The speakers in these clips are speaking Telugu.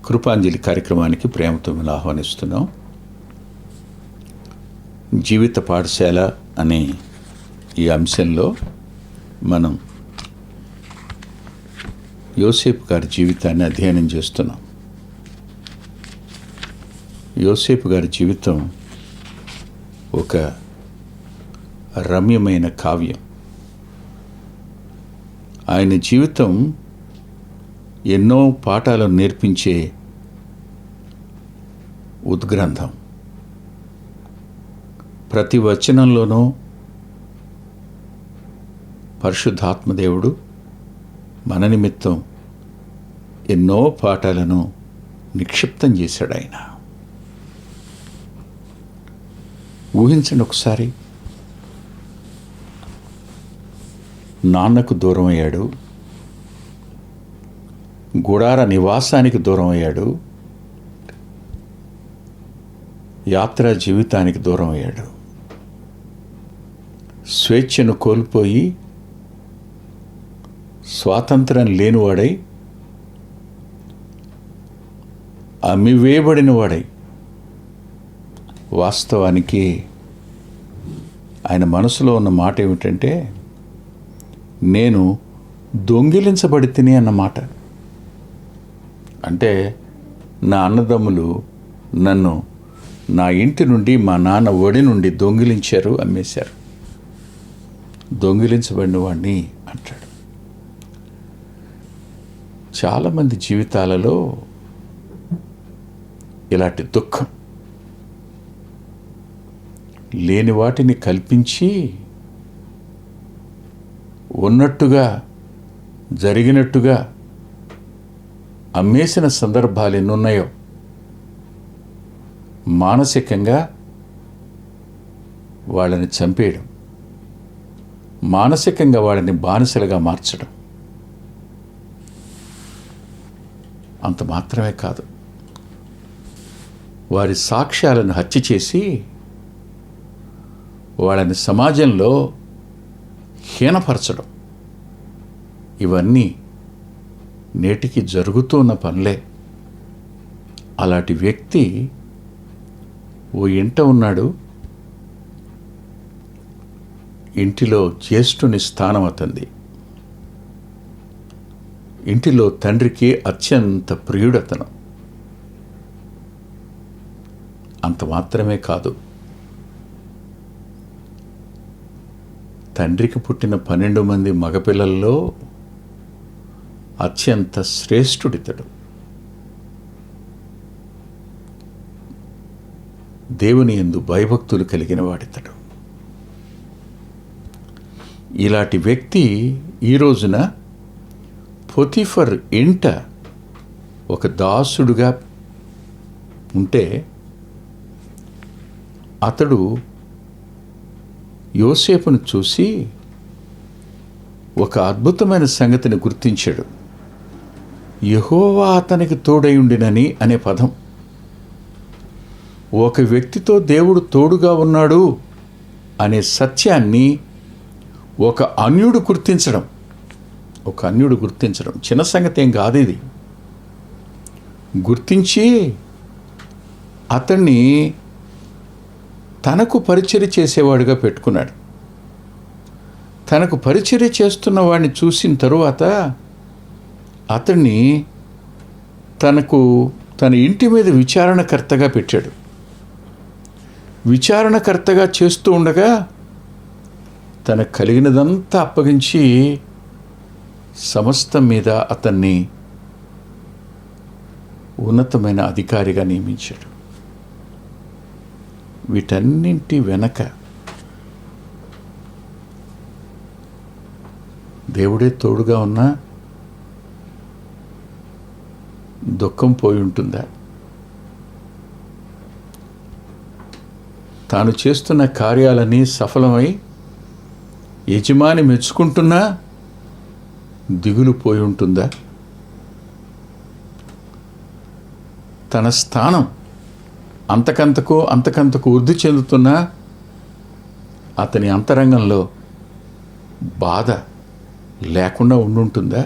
కృపాంజలి కార్యక్రమానికి ప్రేమతో మేము ఆహ్వానిస్తున్నాం. జీవిత పాఠశాల అనే ఈ అంశంలో మనం యోసేపు గారి జీవితాన్ని అధ్యయనం చేస్తున్నాం. యోసేపు గారి జీవితం ఒక రమ్యమైన కావ్యం. ఆయన జీవితం ఎన్నో పాఠాలను నేర్పించే ఉద్గ్రంథం. ప్రతి వచనంలోనూ పరిశుద్ధాత్మదేవుడు మన నిమిత్తం ఎన్నో పాఠాలను నిక్షిప్తం చేశాడు. ఆయన ఊహించండి ఒకసారి, నాన్నకు దూరం అయ్యాడు, గుడార నివాసానికి దూరం అయ్యాడు, యాత్రా జీవితానికి దూరం అయ్యాడు, స్వేచ్ఛను కోల్పోయి స్వాతంత్రం లేనివాడై, అమ్మివేయబడినవాడై, వాస్తవానికి ఆయన మనసులో ఉన్న మాట ఏమిటంటే, నేను దొంగిలించబడి తిని అన్నమాట. అంటే నా అన్నదమ్ములు నన్ను నా ఇంటి నుండి, మా నాన్న ఒడి నుండి దొంగిలించారు, అమ్మేశారు. దొంగిలించబడిన వాడిని అంటాడు. చాలామంది జీవితాలలో ఇలాంటి దుఃఖం, లేని వాటిని కల్పించి ఉన్నట్టుగా జరిగినట్టుగా అమ్మేసిన సందర్భాలు ఎన్నున్నాయో. మానసికంగా వాళ్ళని చంపేయడం, మానసికంగా వాళ్ళని బానిసలుగా మార్చడం. అంత మాత్రమే కాదు, వారి సాక్ష్యాలను హత్య చేసి వాళ్ళని సమాజంలో హీనపరచడం. ఇవన్నీ నేటికి జరుగుతున్న పనులే. అలాంటి వ్యక్తి ఓ ఇంట ఉన్నాడు. ఇంటిలో జ్యేష్ఠుని స్థానం అతంది. ఇంటిలో తండ్రికి అత్యంత ప్రియుడతను. అంత మాత్రమే కాదు, తండ్రికి పుట్టిన 12 మంది మగపిల్లల్లో అత్యంత శ్రేష్ఠుడితడు. దేవుని యందు భయభక్తులు కలిగిన వాడితడు. ఇలాంటి వ్యక్తి ఈ రోజున పొతిఫర్ ఇంట ఒక దాసుడుగా ఉంటే, అతడు యోసేపును చూసి ఒక అద్భుతమైన సంగతిని గుర్తించాడు. యెహోవా అతనికి తోడై ఉండినని అనే పదం. ఒక వ్యక్తితో దేవుడు తోడుగా ఉన్నాడు అనే సత్యాన్ని ఒక అన్యుడు గుర్తించడం, చిన్న సంగతి ఏం కాదు ఇది. గుర్తించి అతన్ని తనకు పరిచర్య చేసేవాడిగా పెట్టుకున్నాడు. తనకు పరిచర్య చేస్తున్న వాడిని చూసిన తరువాత అతన్ని తన ఇంటి మీద విచారణకర్తగా పెట్టాడు. విచారణకర్తగా చేస్తూ ఉండగా తనకు కలిగినదంతా అప్పగించి సమస్తం మీద అతన్ని ఉన్నతమైన అధికారిగా నియమించాడు. వీటన్నింటి వెనక దేవుడే తోడుగా ఉన్నా దుఃఖం పోయి ఉంటుందా? తాను చేస్తున్న కార్యాలన్నీ సఫలమై యజమాని మెచ్చుకుంటున్నా దిగులు పోయి ఉంటుందా? తన స్థానం అంతకంతకు వృద్ధి చెందుతున్నా అతని అంతరంగంలో బాధ లేకుండా ఉండుంటుందా?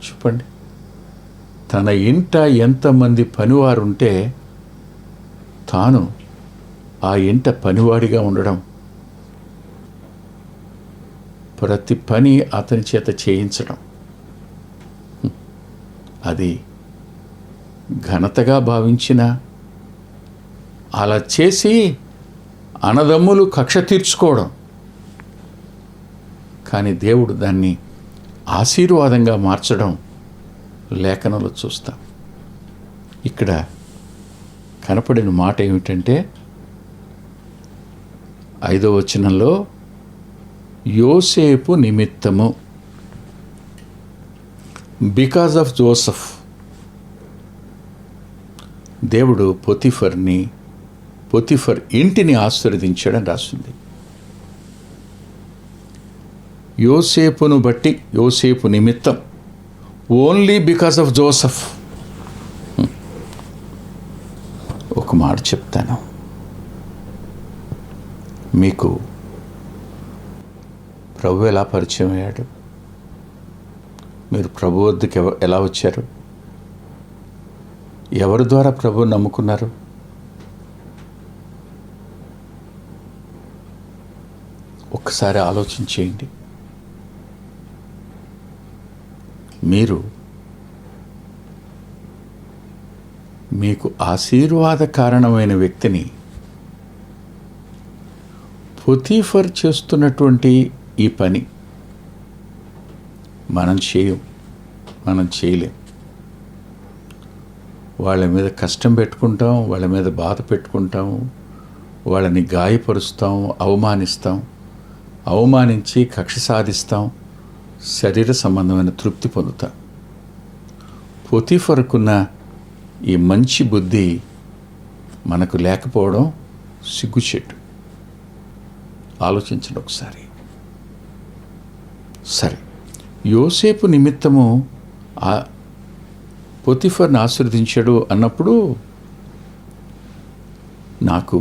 చెప్పండి. తన ఇంట ఎంతమంది పనివారుంటే తాను ఆ ఇంట పనివాడిగా ఉండడం, ప్రతి పని అతని చేత చేయించడం, అది ఘనతగా భావించిన, అలా చేసి అన్నదమ్ములు కక్ష తీర్చుకోవడం. కానీ దేవుడు దాన్ని ఆశీర్వాదంగా మార్చడం లేఖనంలో చూస్తాం. ఇక్కడ కనపడిన మాట ఏమిటంటే 5వ వచనంలో యోసేపు నిమిత్తము, బికాజ్ ఆఫ్ జోసెఫ్, దేవుడు పొతిఫర్ ఇంటిని ఆశీర్వదించాడని రాసింది. యోసేపును బట్టి, యోసేపు నిమిత్తం, ఓన్లీ బికాస్ ఆఫ్ జోసెఫ్. ఒక మాట చెప్తాను మీకు. ప్రభు ఎలా పరిచయం అయ్యాడు? మీరు ప్రభు వద్దకు ఎలా వచ్చారు? ఎవరి ద్వారా ప్రభు నమ్ముకున్నారు? ఒక్కసారి ఆలోచించేయండి. మీకు ఆశీర్వాద కారణమైన వ్యక్తిని పొతీఫర్ చేస్తున్నటువంటి ఈ పని మనం చేయలేం. వాళ్ళ మీద కష్టం పెట్టుకుంటాం, వాళ్ళ మీద బాధ పెట్టుకుంటాం, వాళ్ళని గాయపరుస్తాం, అవమానించి కక్ష సాధిస్తాం, శరీర సంబంధమైన తృప్తి పొందుతాం. పొతీఫర్కున్న ఈ మంచి బుద్ధి మనకు లేకపోవడం సిగ్గుచేటు. ఆలోచించండి ఒకసారి. సరే, యోసేపు నిమిత్తము పొతీఫర్ని ఆశీర్వదించాడు అన్నప్పుడు నాకు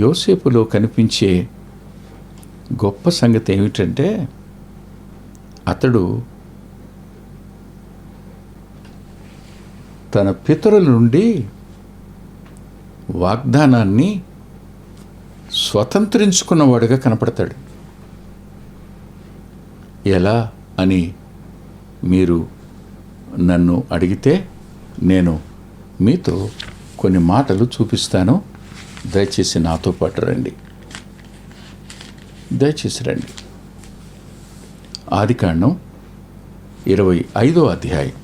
యోసేపులో కనిపించే గొప్ప సంగతి ఏమిటంటే, అతడు తన పితరుల నుండి వాగ్దానాన్ని స్వతంత్రించుకున్నవాడుగా కనపడతాడు. ఎలా అని మీరు నన్ను అడిగితే నేను మీతో కొన్ని మాటలు చూపిస్తాను. దయచేసి నాతో పాటు రండి. ఆదికాండం 25వ అధ్యాయం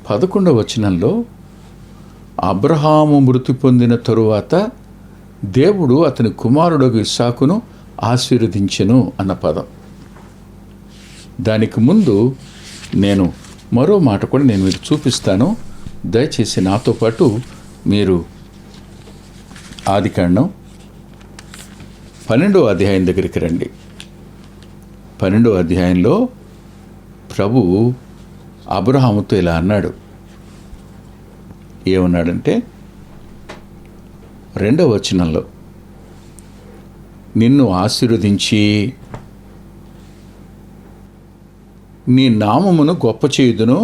11వ వచనంలో, అబ్రహాము మృతి పొందిన తరువాత దేవుడు అతని కుమారుడు ఇస్సాకును ఆశీర్వదించెను అన్న పదం. దానికి ముందు నేను మరో మాట కూడా నేను మీకు చూపిస్తాను. దయచేసి నాతో పాటు మీరు ఆదికాండం 12వ అధ్యాయం దగ్గరికి రండి. 12వ అధ్యాయంలో ప్రభువు అబ్రహాముతో ఇలా అన్నాడు. ఏమన్నాడంటే, 2వ వచనంలో, నిన్ను ఆశీర్వదించి నీ నామమును గొప్ప చేయుదును,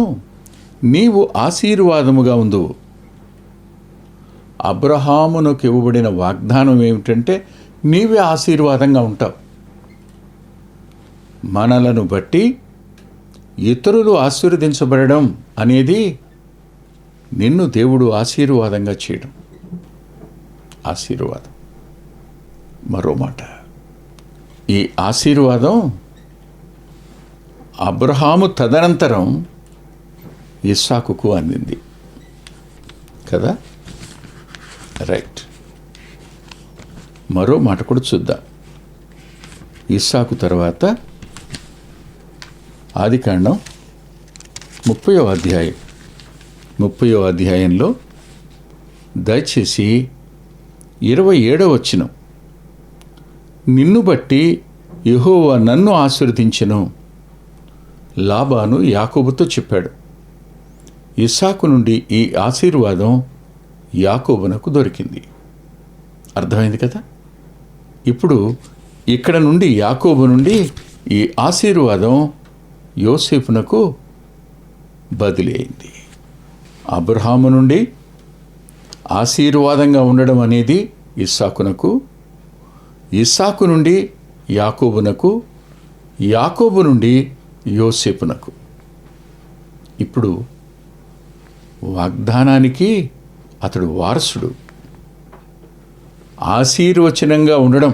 నీవు ఆశీర్వాదముగా ఉందువు. అబ్రహామునకు ఇవ్వబడిన వాగ్దానం ఏమిటంటే, నీవే ఆశీర్వాదంగా ఉంటావు. మనలను బట్టి ఇతరులు ఆశీర్వదించబడడం అనేది నిన్ను దేవుడు ఆశీర్వాదంగా చేయడం. ఆశీర్వాదం. మరో మాట, ఈ ఆశీర్వాదం అబ్రహాము తదనంతరం ఇస్సాకుకు అందింది కదా. రైట్. మరో మాట కూడా చూద్దాం. ఇస్సాకు తర్వాత ఆదికాండం 30వ అధ్యాయంలో దయచేసి 27వ వచనం, నిన్ను బట్టి యెహోవా నన్ను ఆశీర్వదించెను, లాబాను యాకోబుతో చెప్పాడు. ఇస్సాకు నుండి ఈ ఆశీర్వాదం యాకోబునకు దొరికింది. అర్థమైంది కదా. ఇప్పుడు ఇక్కడ నుండి యాకోబు నుండి ఈ ఆశీర్వాదం యోసేపునకు బదిలీ అయింది. అబ్రహాము నుండి ఆశీర్వాదంగా ఉండడం అనేది ఇస్సాకునకు, ఇస్సాకు నుండి యాకోబునకు, యాకోబు నుండి యోసేపునకు. ఇప్పుడు వాగ్దానానికి అతడు వారసుడు. ఆశీర్వచనంగా ఉండడం,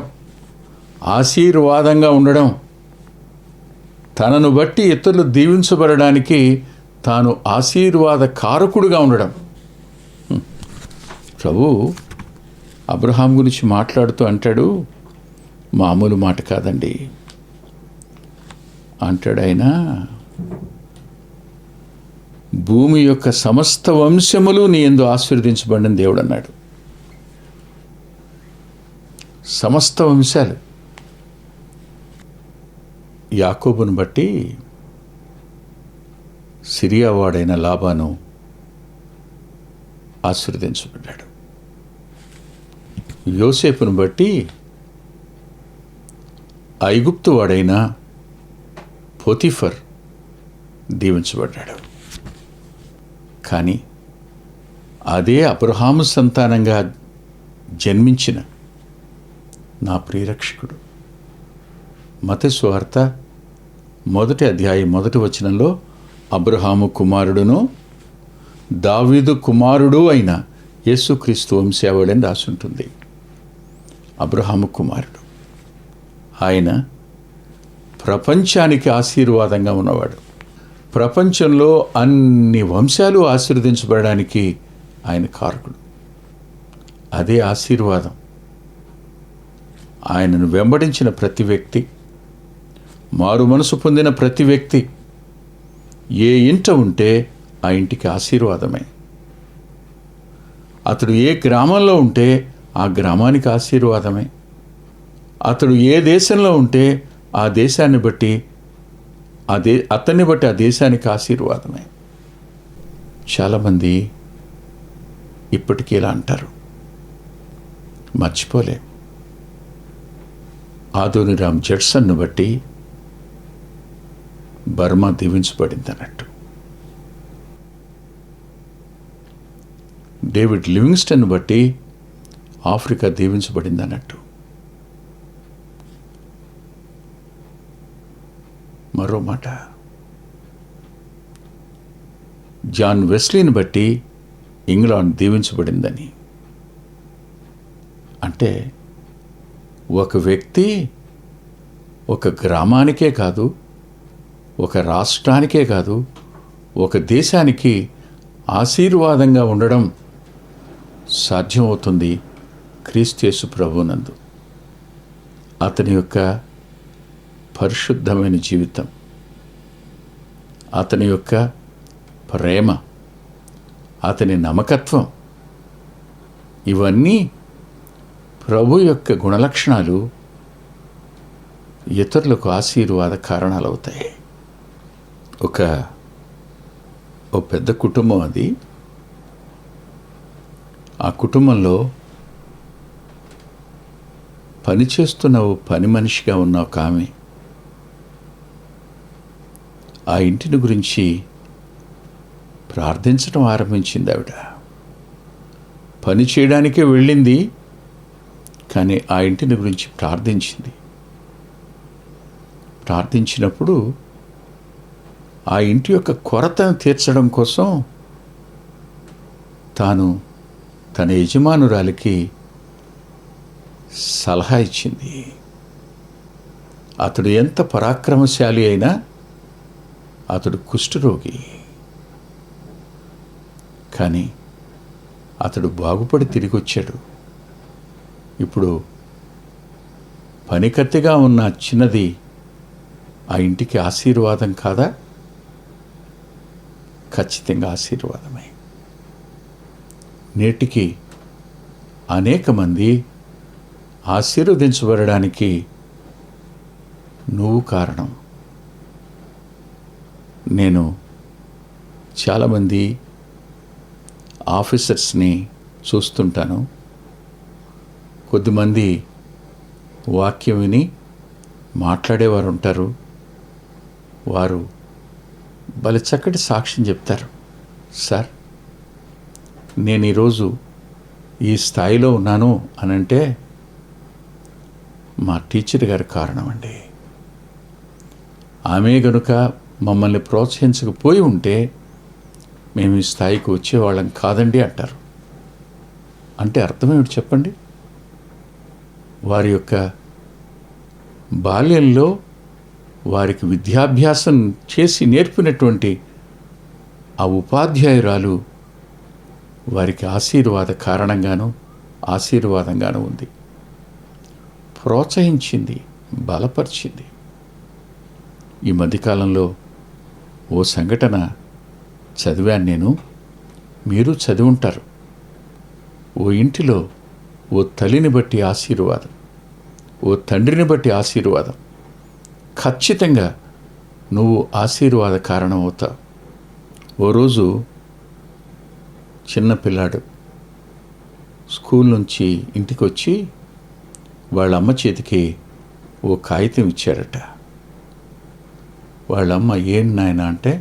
ఆశీర్వాదంగా ఉండడం, తనను బట్టి ఇతరులు దీవించబడడానికి తాను ఆశీర్వాద కారకుడుగా ఉండడం. ప్రభువు అబ్రహాం గురించి మాట్లాడుతూ అంటాడు, మామూలు మాట కాదండి అంటాడు ఆయన. భూమి యొక్క సమస్త వంశములు నీ యందు ఆశీర్వదించబడిన దేవుడు అన్నాడు. సమస్త వంశాలు. యాకోబును బట్టి సిరియా వాడైన లాబాను ఆశీర్వదించబడ్డాడు. యోసేపును బట్టి ఐగుప్తు వాడైన పోతిఫర్ దీవించబడ్డాడు. కానీ అదే అబ్రహాము సంతానంగా జన్మించిన నా ప్రియరక్షకుడు మత్తయి సువార్త 1వ అధ్యాయం 1వ వచనంలో అబ్రహాము కుమారుడును దావీదు కుమారుడు అయిన యేసుక్రీస్తు వంశావళిని రాసుంటుంది. అబ్రహాము కుమారుడు, ఆయన ప్రపంచానికి ఆశీర్వాదంగా ఉన్నవాడు. ప్రపంచంలో అన్ని వంశాలు ఆశీర్వదించబడడానికి ఆయన కారకుడు. అదే ఆశీర్వాదం ఆయనను వెంబడించిన ప్రతి వ్యక్తి, మారు మనసు పొందిన ప్రతి వ్యక్తి ఏ ఇంట ఉంటే ఆ ఇంటికి ఆశీర్వాదమే. అతడు ఏ గ్రామంలో ఉంటే ఆ గ్రామానికి ఆశీర్వాదమే. అతడు ఏ దేశంలో ఉంటే ఆ దేశాన్ని బట్టి అతన్ని బట్టి ఆ దేశానికి ఆశీర్వాదమే. చాలామంది ఇప్పటికీ ఇలా అంటారు, మర్చిపోలే. ఆదోనిరామ్ జడ్సన్ను బట్టి బర్మా దీవించబడింది అన్నట్టు, డేవిడ్ లివింగ్స్టన్ బట్టి ఆఫ్రికా దీవించబడింది అన్నట్టు. మరో మాట, జాన్ వెస్లీని బట్టి ఇంగ్లాండ్ దీవించబడిందని. అంటే ఒక వ్యక్తి ఒక గ్రామానికే కాదు, ఒక రాష్ట్రానికే కాదు, ఒక దేశానికి ఆశీర్వాదంగా ఉండడం సాధ్యమవుతుంది క్రీస్తు యేసు ప్రభువునందు. అతని యొక్క పరిశుద్ధమైన జీవితం, అతని యొక్క ప్రేమ, అతని నమ్మకత్వం, ఇవన్నీ ప్రభు యొక్క గుణలక్షణాలు ఇతరులకు ఆశీర్వాద కారణాలు అవుతాయి. ఒక పెద్ద కుటుంబం అది. ఆ కుటుంబంలో పనిచేస్తున్న ఓ పని మనిషిగా ఉన్న ఒక ఆమె ఆ ఇంటిని గురించి ప్రార్థించడం ఆరంభించింది. ఆవిడ పని చేయడానికే వెళ్ళింది, కానీ ఆ ఇంటిని గురించి ప్రార్థించినప్పుడు ఆ ఇంటి యొక్క కొరతను తీర్చడం కోసం తాను తన యజమానురాలికి సలహా ఇచ్చింది. అతడు ఎంత పరాక్రమశాలి అయినా అతడు కుష్ఠరోగి. కానీ అతడు బాగుపడి తిరిగి వచ్చాడు. ఇప్పుడు పనికత్తిగా ఉన్న చిన్నది ఆ ఇంటికి ఆశీర్వాదం కాదా? ఖచ్చితంగా ఆశీర్వాదమే. నేటికి అనేక మంది ఆశీర్వదించబడడానికి నువ్వు కారణం. నేను చాలామంది ఆఫీసర్స్ని చూస్తుంటాను. కొద్దిమంది వాక్యం విని మాట్లాడేవారు ఉంటారు. వారు భలే చక్కటి సాక్ష్యం చెప్తారు. సార్, నేను ఈరోజు ఈ స్థాయిలో ఉన్నాను అనంటే మా టీచర్ గారి కారణం అండి. ఆమె గనుక మమ్మల్ని ప్రోత్సహించకపోయి ఉంటే మేము ఈ స్థాయికి వచ్చేవాళ్ళం కాదండి అంటారు. అంటే అర్థమేమిటి చెప్పండి? వారి యొక్క బాల్యంలో వారికి విద్యాభ్యాసం చేసి నేర్పినటువంటి ఆ ఉపాధ్యాయురాలు వారికి ఆశీర్వాద కారణంగాను ఆశీర్వాదంగాను ఉంది. ప్రోత్సహించింది, బలపరిచింది. ఈ మధ్యకాలంలో ఓ సంఘటన చదివాను నేను, మీరు చదివి ఉంటారు. ఓ ఇంటిలో ఓ తల్లిని బట్టి ఆశీర్వాదం, ఓ తండ్రిని బట్టి ఆశీర్వాదం. ఖచ్చితంగా నువ్వు ఆశీర్వాద కారణం అవుతావు. ఓ రోజు చిన్న పిల్లాడు స్కూల్ నుంచి ఇంటికి వచ్చి వాళ్ళ అమ్మ చేతికి ఓ కాగితం ఇచ్చాడట. వాళ్ళమ్మ, ఏంటి నాయన అంటే,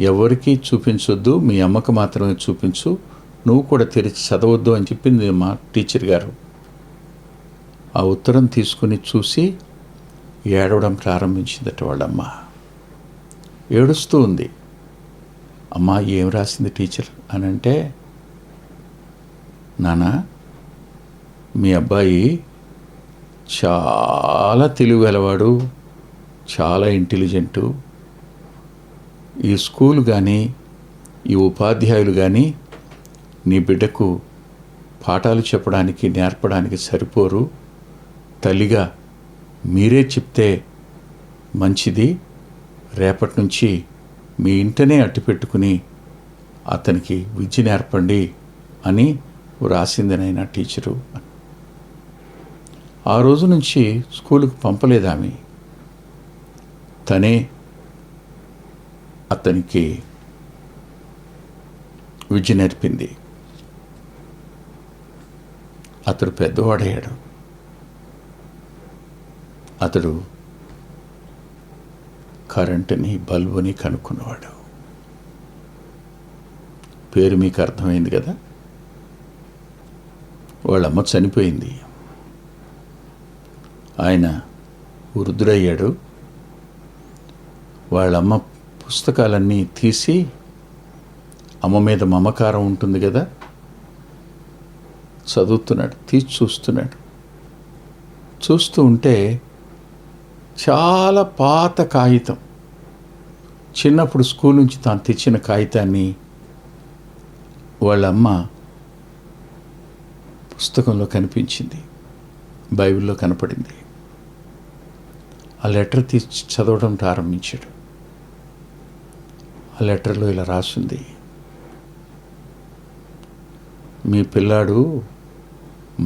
ఎవరికి చూపించొద్దు, మీ అమ్మకు మాత్రమే చూపించు, నువ్వు కూడా తెరిచి చదవద్దు అని చెప్పింది మా టీచర్ గారు. ఆ ఉత్తరం తీసుకుని చూసి ఏడవడం ప్రారంభించిందట వాళ్ళమ్మ. ఏడుస్తూ ఉంది. అమ్మా, ఏం రాసింది టీచర్ అని అంటే, నాన్న, మీ అబ్బాయి చాలా తెలివిగలవాడు, చాలా ఇంటెలిజెంటు. ఈ స్కూల్ కానీ ఈ ఉపాధ్యాయులు కానీ నీ బిడ్డకు పాఠాలు చెప్పడానికి నేర్పడానికి సరిపోరు. తల్లిగా మీరే చెప్తే మంచిది. రేపటి నుంచి మీ ఇంటనే అట్టు పెట్టుకుని అతనికి విద్య నేర్పండి అని రాసిందనైనా టీచరు. ఆ రోజు నుంచి స్కూలుకు పంపలేదు ఆమె. తనే అతనికి విద్య నేర్పింది. అతడు పెద్దవాడయ్యాడు. అతడు కరెంటుని, బల్బుని కనుక్కున్నవాడు. పేరు మీకు అర్థమైంది కదా. వాళ్ళమ్మ చనిపోయింది. ఆయన వృద్ధుడయ్యాడు. వాళ్ళమ్మ పుస్తకాలన్నీ తీసి, అమ్మ మీద మమకారం ఉంటుంది కదా, చదువుతున్నాడు, తీసి చూస్తున్నాడు. చూస్తూ ఉంటే చాలా పాత కాగితం, చిన్నప్పుడు స్కూల్ నుంచి తాను తెచ్చిన కాగితాన్ని వాళ్ళమ్మ పుస్తకంలో కనిపించింది, బైబిల్లో కనపడింది. ఆ లెటర్ తీసి చదవడం ప్రారంభించాడు. ఆ లెటర్లో ఇలా రాసింది, మీ పిల్లాడు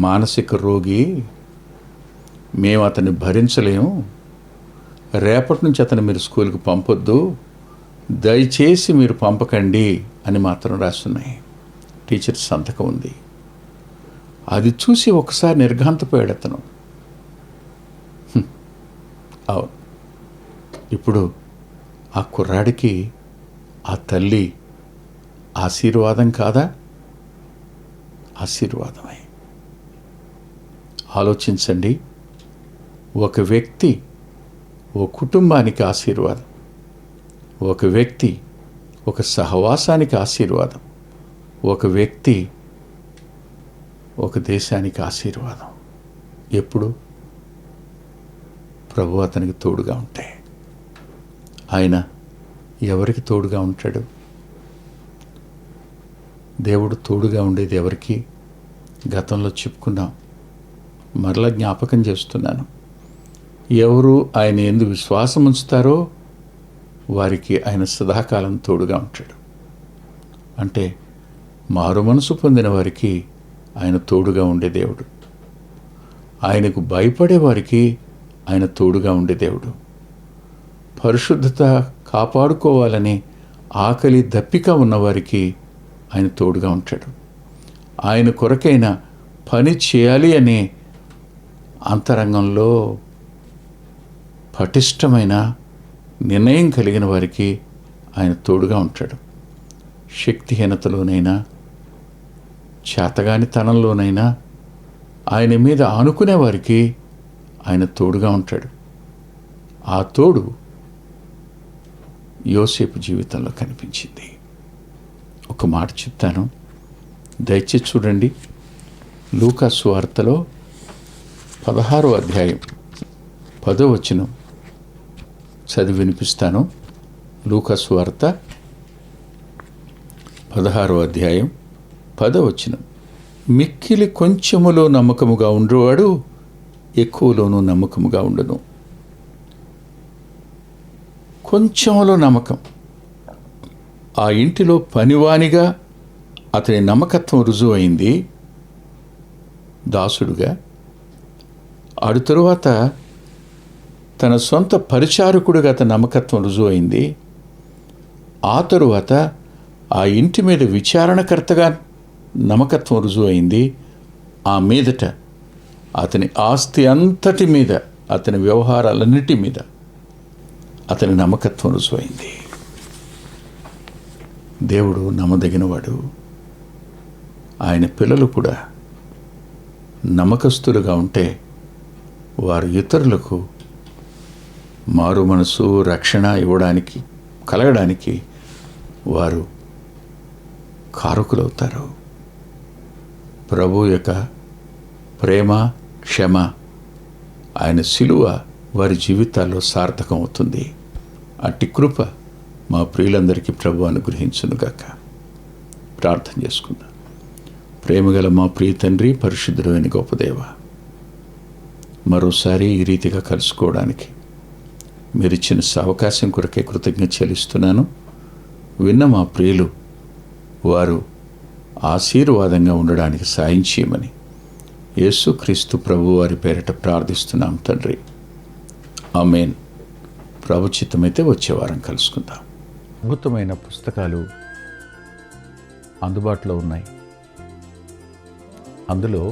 మానసిక రోగి, మేము అతన్ని భరించలేము, రేపటి నుంచి అతను మీరు స్కూల్కి పంపొద్దు, దయచేసి మీరు పంపకండి అని మాత్రం రాస్తున్నాయి. టీచర్ సంతకం ఉంది. అది చూసి ఒకసారి నిర్ఘాంతపోయాడు అతను. అవును, ఇప్పుడు ఆ కుర్రాడికి ఆ తల్లి ఆశీర్వాదం కాదా? ఆశీర్వాదమే. ఆలోచించండి, ఒక వ్యక్తి ఓ కుటుంబానికి ఆశీర్వాదం, ఒక వ్యక్తి ఒక సహవాసానికి ఆశీర్వాదం, ఒక వ్యక్తి ఒక దేశానికి ఆశీర్వాదం. ఎప్పుడు? ప్రభు అతనికి తోడుగా ఉంటాయి. ఆయన ఎవరికి తోడుగా ఉంటాడు? దేవుడు తోడుగా ఉండేది ఎవరికి? గతంలో చెప్పుకున్నాం, మరలా జ్ఞాపకం చేస్తున్నాను. ఎవరు ఆయన యందు విశ్వాసం ఉంచుతారో వారికి ఆయన సదాకాలం తోడుగా ఉంటాడు. అంటే మారు మనసు పొందిన వారికి ఆయన తోడుగా ఉండే దేవుడు. ఆయనకు భయపడే వారికి ఆయన తోడుగా ఉండే దేవుడు. పరిశుద్ధత కాపాడుకోవాలని ఆకలి దప్పిక ఉన్నవారికి ఆయన తోడుగా ఉంటాడు. ఆయన కొరకైన పని చేయాలి అనే అంతరంగంలో పటిష్టమైన నిర్ణయం కలిగిన వారికి ఆయన తోడుగా ఉంటాడు. శక్తిహీనతలోనైనా, చేతగానితనంలోనైనా ఆయన మీద ఆనుకునే వారికి ఆయన తోడుగా ఉంటాడు. ఆ తోడు యోసేపు జీవితంలో కనిపించింది. ఒక మాట చెప్తాను, దయచేసి చూడండి. లూకా సువార్తలో 16వ అధ్యాయం 10వ వచనం చదివి వినిపిస్తాను. లూకా సువార్త 16వ అధ్యాయం 10వ వచనం. మిక్కిలి కొంచెములో నమ్మకముగా ఉండేవాడు ఎక్కువలోనూ నమ్మకముగా ఉండను. కొంచెంలో నమ్మకం. ఆ ఇంటిలో పనివానిగా అతని నమ్మకత్వం రుజువు అయింది, దాసుడుగా. ఆడు తరువాత తన సొంత పరిచారకుడిగా అతని నమ్మకత్వం రుజువు అయింది. ఆ తరువాత ఆ ఇంటి మీద విచారణకర్తగా నమ్మకత్వం రుజువు అయింది. ఆ మీదట అతని ఆస్తి అంతటి మీద, అతని వ్యవహారాలన్నిటి మీద అతని నమ్మకత్వం రుజువైంది. దేవుడు నమ్మదగినవాడు. ఆయన పిల్లలు కూడా నమ్మకస్తులుగా ఉంటే వారు ఇతరులకు మారు మనసు, రక్షణ ఇవ్వడానికి, కలగడానికి వారు కారకులవుతారు. ప్రభు యొక్క ప్రేమ, క్షమ, ఆయన శిలువ వారి జీవితాల్లో సార్థకం అవుతుంది. అట్టి కృప మా ప్రియులందరికీ ప్రభు అనుగ్రహించునుగాక. ప్రార్థన చేసుకుందాం. ప్రేమగల మా ప్రియ తండ్రి, పరిశుద్ధుడైన గొప్ప దేవ, మరోసారి ఈ రీతిగా కలుసుకోవడానికి మీరు ఇచ్చిన అవకాశం కొరకే కృతజ్ఞత చెల్లిస్తున్నాను. విన్న మా ప్రియులు వారు ఆశీర్వాదంగా ఉండడానికి సాయం చేయమని యేసుక్రీస్తు ప్రభు వారి పేరిట ప్రార్థిస్తున్నాం తండ్రి. ఆమేన్. ప్రభు చిత్తమైతే వచ్చే వారం కలుసుకుందాం. అద్భుతమైన పుస్తకాలు అందుబాటులో ఉన్నాయి. అందులో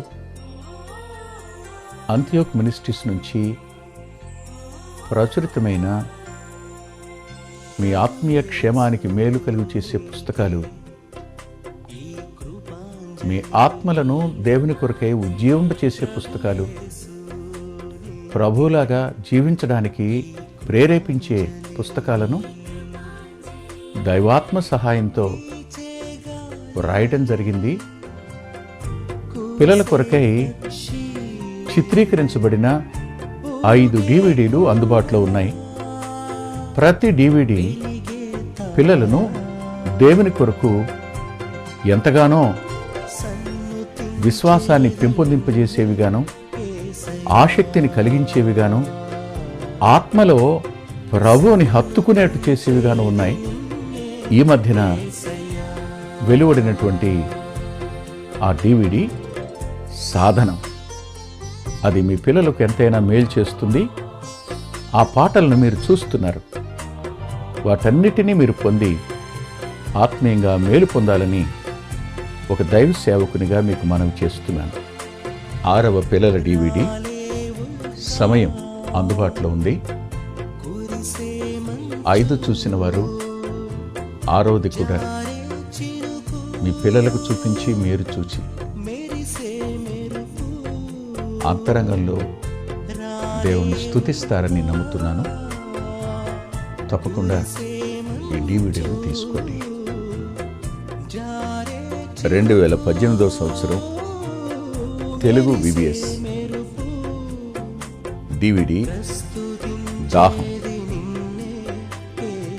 అంత్యోక్ మినిస్ట్రీస్ నుంచి ప్రచురితమైన మీ ఆత్మీయ క్షేమానికి మేలు కలుగు చేసే పుస్తకాలు, మీ ఆత్మలను దేవుని కొరకై ఉజ్జీవింప చేసే పుస్తకాలు, ప్రభువులాగా జీవించడానికి ప్రేరేపించే పుస్తకాలను దైవాత్మ సహాయంతో రాయటం జరిగింది. పిల్లల కొరకై చిత్రీకరించబడిన 5 DVDలు అందుబాటులో ఉన్నాయి. ప్రతి DVD పిల్లలను దేవుని కొరకు ఎంతగానో విశ్వాసాన్ని పెంపొందింపజేసేవిగాను, ఆసక్తిని కలిగించేవిగాను, ఆత్మలో ప్రభువుని హత్తుకునేట్టు చేసేవిగాను ఉన్నాయి. ఈ మధ్యన వెలువడినటువంటి ఆ DVD సాధనం, అది మీ పిల్లలకు ఎంతైనా మేలు చేస్తుంది. ఆ పాటలను మీరు చూస్తున్నారు. వాటన్నిటినీ మీరు పొంది ఆత్మీయంగా మేలు పొందాలని ఒక దైవ సేవకునిగా మీకు మనవి చేస్తున్నాను. 6వ పిల్లల DVD సమయం అందుబాటులో ఉంది. 5 చూసిన వారు 6వది కూడా మీ పిల్లలకు చూపించి మీరు చూచి అంతరంగంలో దేవుణ్ణి స్తుతిస్తారని నమ్ముతున్నాను. తప్పకుండా ఈ DVDలు తీసుకోండి. 2018వ సంవత్సరం తెలుగు VBS DVD దాహం,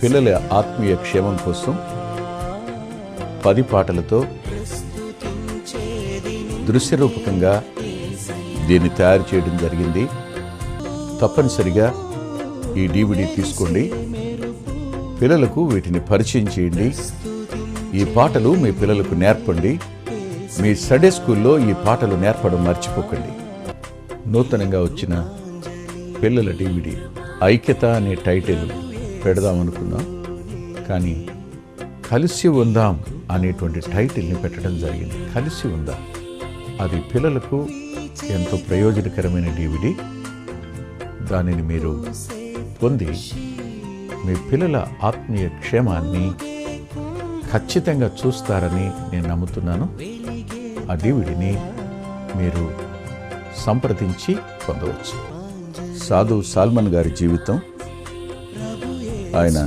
పిల్లల ఆత్మీయ క్షేమం కోసం 10 పాటలతో దృశ్యరూపకంగా దీన్ని తయారు చేయడం జరిగింది. తప్పనిసరిగా ఈ DVD తీసుకోండి. పిల్లలకు వీటిని పరిచయం చేయండి. ఈ పాటలు మీ పిల్లలకు నేర్పండి. మీ సండే స్కూల్లో ఈ పాటలు నేర్పడం మర్చిపోకండి. నూతనంగా వచ్చిన పిల్లల DVD ఐక్యత అనే టైటిల్ పెడదామనుకున్నాం, కానీ కలిసి ఉందాం అనేటువంటి టైటిల్ని పెట్టడం జరిగింది. కలిసి ఉందాం, అది పిల్లలకు ఎంతో ప్రయోజనకరమైన DVD. దానిని మీరు పొంది మీ పిల్లల ఆత్మీయ క్షేమాన్ని ఖచ్చితంగా చూస్తారని నేను నమ్ముతున్నాను. ఆ డివిడిని మీరు సంప్రదించి పొందవచ్చు. సాధు సాల్మన్ గారి జీవితం, ఆయన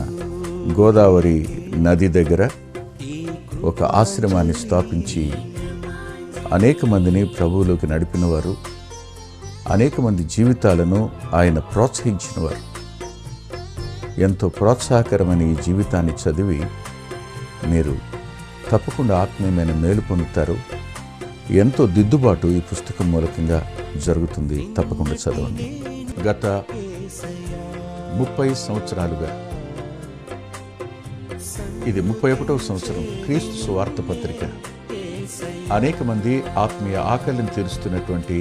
గోదావరి నది దగ్గర ఒక ఆశ్రమాన్ని స్థాపించి అనేక మందిని ప్రభువులోకి నడిపినవారు, అనేక మంది జీవితాలను ఆయన ప్రోత్సహించినవారు. ఎంతో ప్రోత్సాహకరమైన ఈ జీవితాన్ని చదివి మీరు తప్పకుండా ఆత్మీయమైన మేలు పొందుతారు. ఎంతో దిద్దుబాటు ఈ పుస్తకం మూలకంగా జరుగుతుంది. తప్పకుండా చదవండి. గత 30 సంవత్సరాలుగా, ఇది 31వ సంవత్సరం, క్రీస్తు సువార్త పత్రిక అనేక మంది ఆత్మీయ ఆకలిని తీరుస్తున్నటువంటి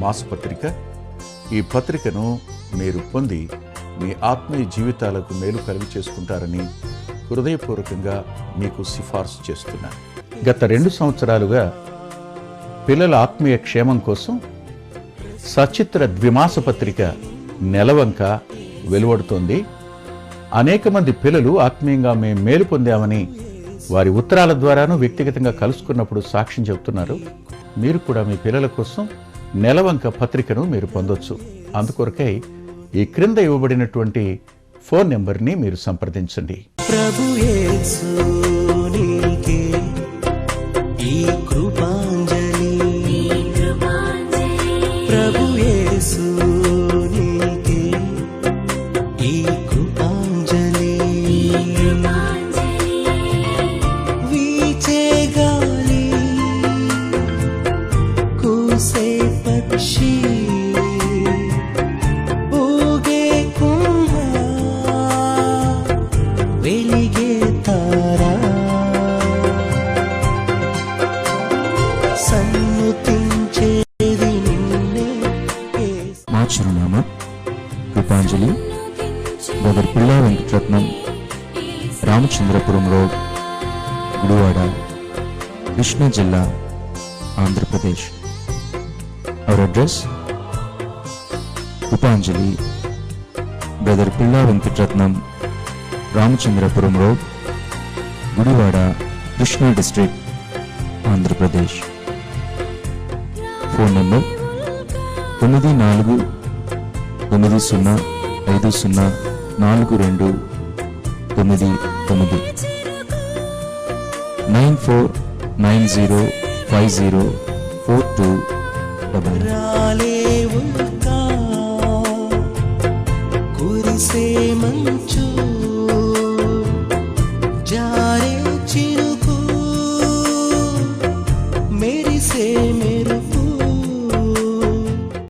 మాసపత్రిక. ఈ పత్రికను మీరు పొంది మీ ఆత్మీయ జీవితాలకు మేలు కలుగు చేసుకుంటారని హృదయపూర్వకంగా మీకు సిఫార్సు చేస్తున్నాను. గత 2 సంవత్సరాలుగా పిల్లల ఆత్మీయ క్షేమం కోసం సచిత్ర ద్విమాస పత్రిక నెలవంక వెలువడుతోంది. అనేక మంది పిల్లలు ఆత్మీయంగా మేము మేలు పొందామని వారి ఉత్తరాల ద్వారాను వ్యక్తిగతంగా కలుసుకున్నప్పుడు సాక్ష్యం చెబుతున్నారు. మీరు కూడా మీ పిల్లల కోసం నెలవంక పత్రికను మీరు పొందొచ్చు. అందుకొరకై ఈ క్రింద ఇవ్వబడినటువంటి ఫోన్ నెంబర్ని మీరు సంప్రదించండి. ప్రభు యేసు నీకే ఈ కృపాంజలి, ప్రభు యేసు నీకే ఈ కృపాంజలి. వీచే గాలి, కూసే పక్షి, ఊగే కుంభ, వెలిగే తారా, సన్నుతించేది నిన్నే. మా చిరునామా కృపాంజలి, బ్రదర్ పిల్లా వెంకటరత్నం, రామచంద్రపురం రోడ్, గుడివాడ, కృష్ణా జిల్లా, Andhra Pradesh. Our address: Krupanjali, brother Pilla Venkataratnam, Ramachandrapuram road, Gudivada, Krishna district, Andhra Pradesh. Phone number 9490504299 9490504299. రాలేవుగా కురిసే మంచు, జారే చిరుకు, మెరిసే